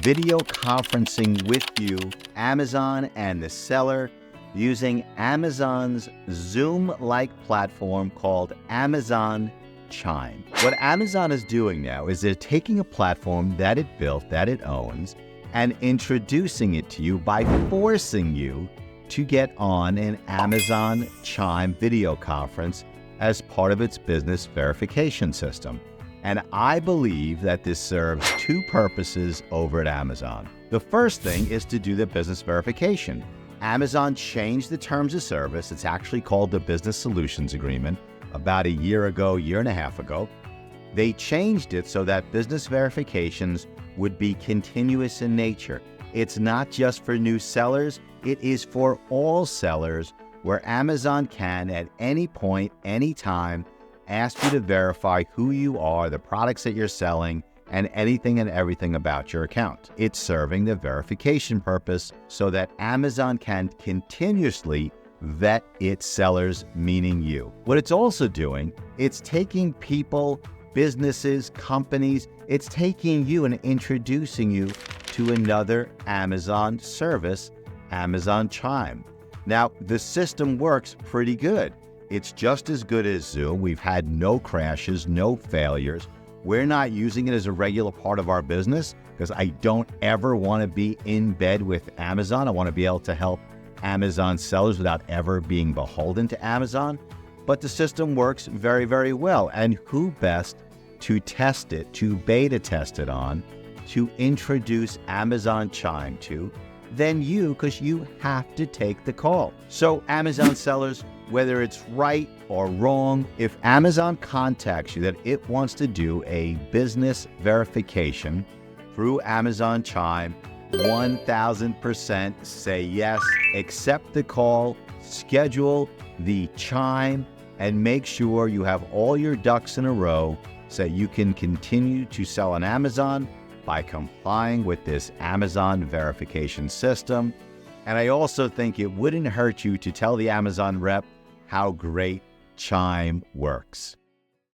video conferencing with you, Amazon and the seller, using Amazon's Zoom-like platform called Amazon Chime. What Amazon is doing now is they're taking a platform that it built, that it owns, and introducing it to you by forcing you to get on an Amazon Chime video conference as part of its business verification system. And I believe that this serves two purposes over at Amazon. The first thing is to do the business verification. Amazon changed the terms of service. It's actually called the Business Solutions Agreement about a year and a half ago. They changed it so that business verifications would be continuous in nature. It's not just for new sellers, it is for all sellers, where Amazon can at any point, any time, ask you to verify who you are, the products that you're selling, and anything and everything about your account. It's serving the verification purpose so that Amazon can continuously vet its sellers, meaning you. What it's also doing, it's taking people, businesses, companies, it's taking you and introducing you to another Amazon service, Amazon Chime. Now, the system works pretty good. It's just as good as Zoom. We've had no crashes, no failures. We're not using it as a regular part of our business because I don't ever want to be in bed with Amazon. I want to be able to help Amazon sellers without ever being beholden to Amazon. But the system works very, very well. And who best to test it, to beta test it on, to introduce Amazon Chime to than you, because you have to take the call. So Amazon sellers, whether it's right or wrong, if Amazon contacts you that it wants to do a business verification through Amazon Chime, 1000% say yes, accept the call, schedule the Chime, and make sure you have all your ducks in a row so you can continue to sell on Amazon by complying with this Amazon verification system. And I also think it wouldn't hurt you to tell the Amazon rep how great Chime works.